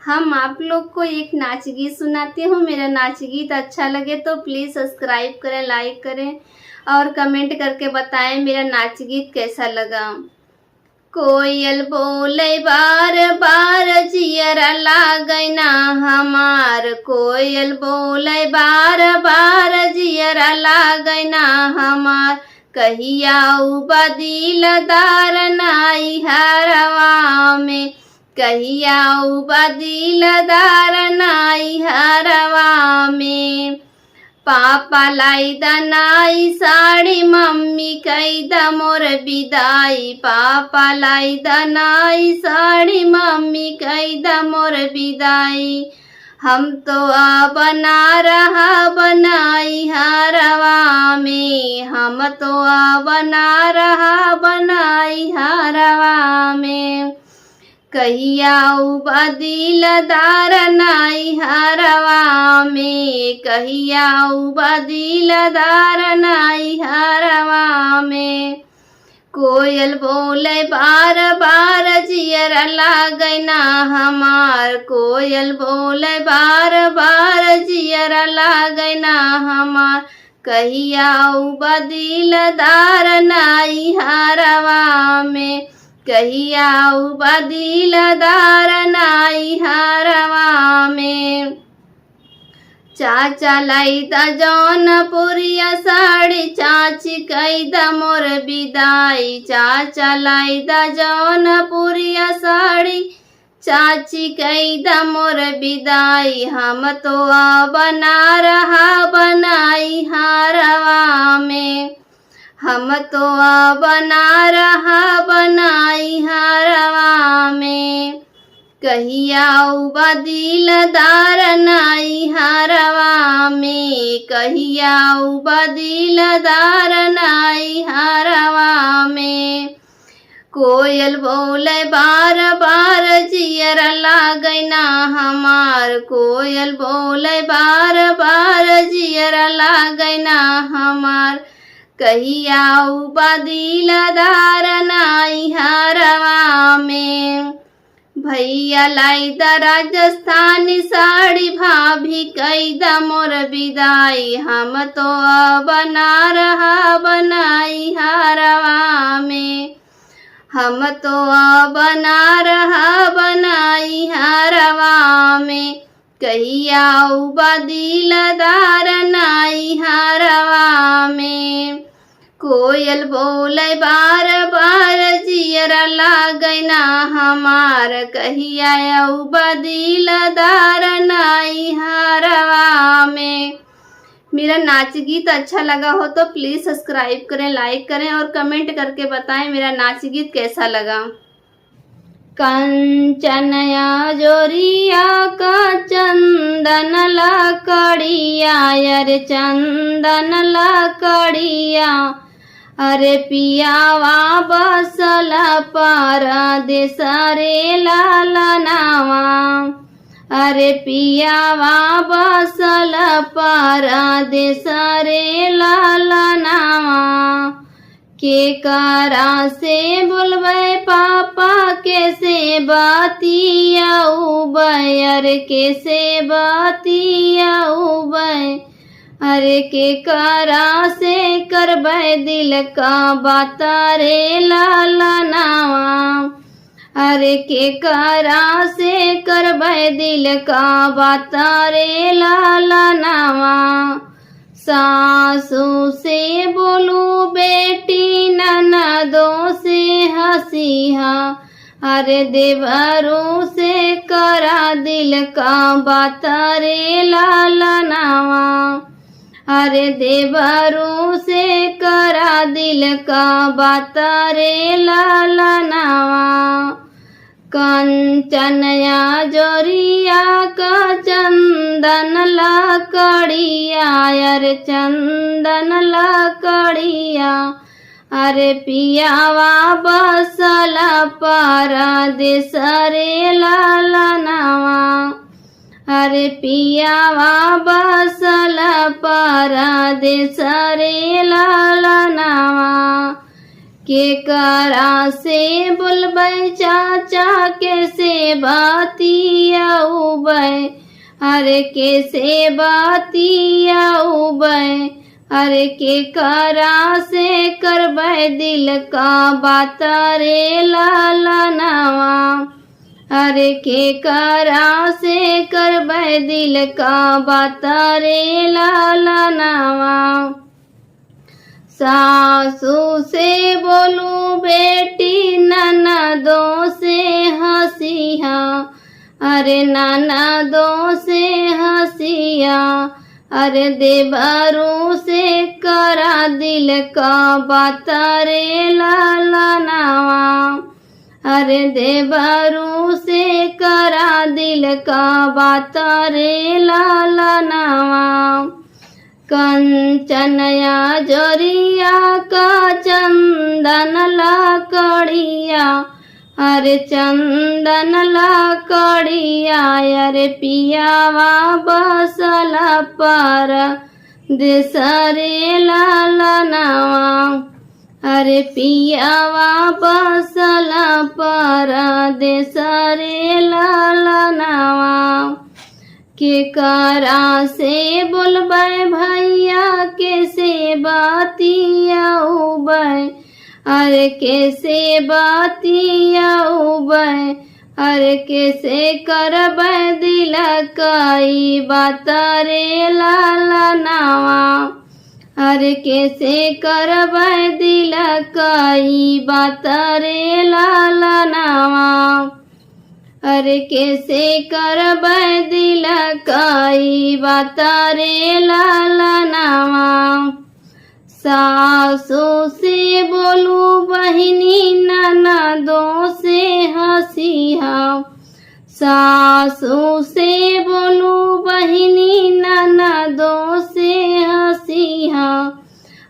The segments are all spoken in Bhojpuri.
हम आप लोग को एक नाच गीत सुनाती हूँ। मेरा नाच गीत अच्छा लगे तो प्लीज़ सब्सक्राइब करें, लाइक करें और कमेंट करके बताएं मेरा नाच गीत कैसा लगा। कोयल बोले बार बार जियरा लागैना हमार, कोयल बोले बार बार जियरा लागैना हमार, कहिया बदिलदार नाई हरवा में, कहिया बदिलदार नाई हरवा में। पापा लाई दनाई साड़ी मम्मी कैदा मोर विदाई, पापा लाई दनाई साड़ी मम्मी कैदा मोर विदाई, हम तो बना रहा बनाई हरवा में, हम तो बना रहा बनाई हरवा में। कहिया बदिलदार नाई हरवा में, कहिया बदिलदार नाई हरवा में। कोयल बोले बार बार जियरा लागैना हमार, कोयल बोले बार बार जियरा लागैना हमार, कहिया बदिलदार नाई हरवा में, कहिया बदिलदार नाई हरवा में। चाचा लाइदा जौनपुरिया साड़ी चाची कैदा मोर विदाई, चाचा लाइदा जौनपुरिया साड़ी चाची कैदा मोर विदाई, हम तो बना रहा बनाई हरवा में, हम तो बना रहा बनाई हरवा में। कहिया बदिलदार नाई हरवा में, कहिया बदिलदार नाई हरवा में। कोयल बोले बार बार जियरा लागैना हमार, कोयल बोले बार बार जियरा लागैना हमार, कहिया बदिलदार नाई हरवा में। भैया लाइदा राजस्थानी साड़ी भाभी कैदा मोर विदाई, हम तो बना रहा बनाई हरवा में, हम तो बना रहा बनाई हरवा में। कहिया बदिलदार नाई हरवा में। कोयल बोले बार बार जियरा लागैना हमार, कहिया बदिलदार नाई हरवा में। मेरा नाच गीत अच्छा लगा हो तो प्लीज़ सब्सक्राइब करें, लाइक करें और कमेंट करके बताएं मेरा नाच गीत कैसा लगा। कंचनया जोरिया का चंदन लकड़िया, अरे चंदन लकड़िया, अरे पियावा बसल परदेस रे लालनावा, अरे पियावा बसल परदेस रे लालनावा। के करा से बोलबे पापा कैसे बतियाऊ बै, अरे कैसे बतियाऊ बै, अरे के करा से करबै दिल का बात रे लालनावा, अरे के करा से करबै दिल का बात रे लालनावा। सासू से बोलू बेटी ननदों से हंसिहा, अरे देवरों से करा दिल का बात रे लालनावा, अरे देवरों से करा दिल का बात रे लालनावा। कंचनया जोरिया का चंदन लकड़िया, अरे चंदन लकड़िया, अरे पियावा बसल परदेस रे लालनावा, अरे पियावा बसल परदेस रे लालनावा। के करा से बोलबै चाचा कैसे बतियाऊ उबय, अरे कैसे बतिया उबय, अरे के करा से करबै दिल का बात रे लालनवा, अरे के करा से करबै दिल का बात रे लालनवा। सासू से बोलूं बेटी ननदों से हंसिया, अरे ननदों से हंसिया, अरे देवरू से करा दिल का बात रे लालनवा, अरे देवरू से करा दिल का बात रे लालनवा। कंचनया जोरिया का चंदन लकड़िया, अरे चंदन लकड़िया, अरे पियावा बसल पर देसरे लालनवा, अरे पियावा बसल पर देसरे लालनवा। के करा से बोलबै भैया कैसे बतिया उबय, अरे कैसे बतिया उबय, अरे कैसे करबै दिल कई बात रे लालनवा, अरे कैसे करबै दिल कई बात रे लालनवा, अरे कैसे करबै दिल कई बात रे लालनवा। सासू से बोलूं बहिनी ननदों से हंसिया, सासू से बोलूं बहिनी ननदों से हंसिया,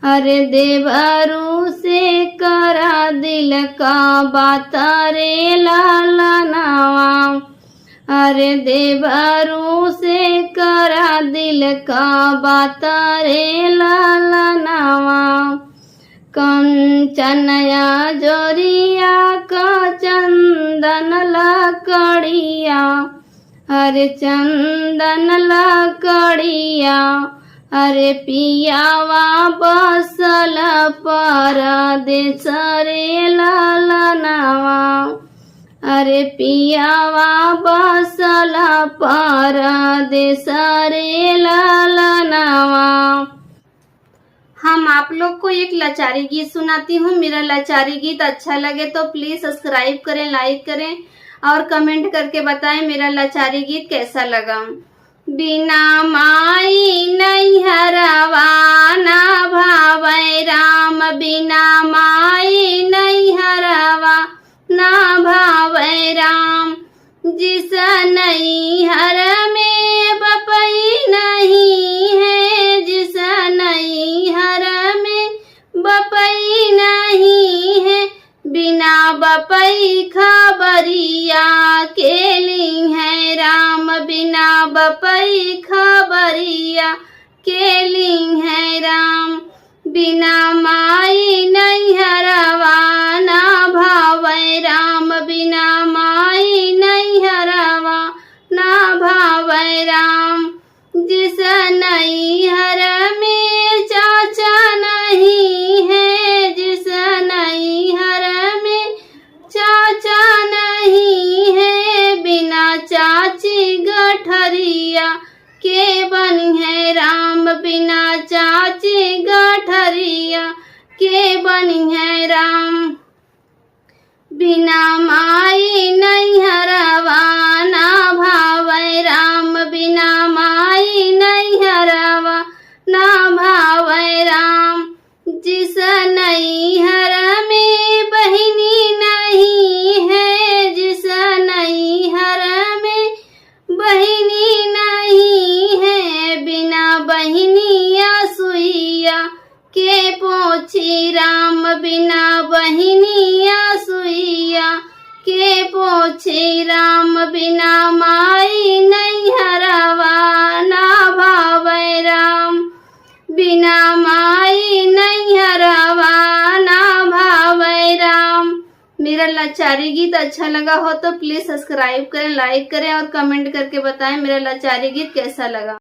अरे देवरू से करा दिल का बात रे लालनवा, अरे देवरू से करा दिल का बात रे लालनवा। कंचनया जोरिया का चंदन लकड़िया, अरे चंदन लकड़िया, अरे पियावा बसल पर देसरे लालनवा, अरे पियावा बसल पर देसरे लालनवा। हम आप लोग को एक लाचारी गीत सुनाती हूँ। मेरा लाचारी गीत अच्छा लगे तो प्लीज सब्सक्राइब करें, लाइक करें और कमेंट करके बताएं मेरा लाचारी गीत कैसा लगा। बिना माई नैहरवा ना भावै राम, बिना माई नैहरवा ना भावै राम, जिस नैहर में बपई नहीं है, जिस नैहर में बपई नहीं है, बिना बपई खबरिया केली है राम, बिना बपई खबरिया केली है राम। बिना माई नैहरवा ना भावै राम, बिना माई नैहरवा ना भावै राम, जिस नैहर में चाचा नहीं है, जिस नैहर में चाचा नहीं है, बिना चाची गठरिया के बनी है राम, बिना चाची गठरिया के बनी है राम। बिना माई नैहरवा ना भावै राम, बिना माई नैहरवा ना भावै राम, जिस नैहर में बहिनी नहीं है, जिस नैहर में बहिनी नहीं है, बिना बहिनिया सुइया के पोछी राम, बिना बहिनिया सुइया के पोछी राम, बिना लाचारी गीत अच्छा लगा हो तो प्लीज सब्सक्राइब करें, लाइक करें और कमेंट करके बताएं मेरा लाचारी गीत कैसा लगा।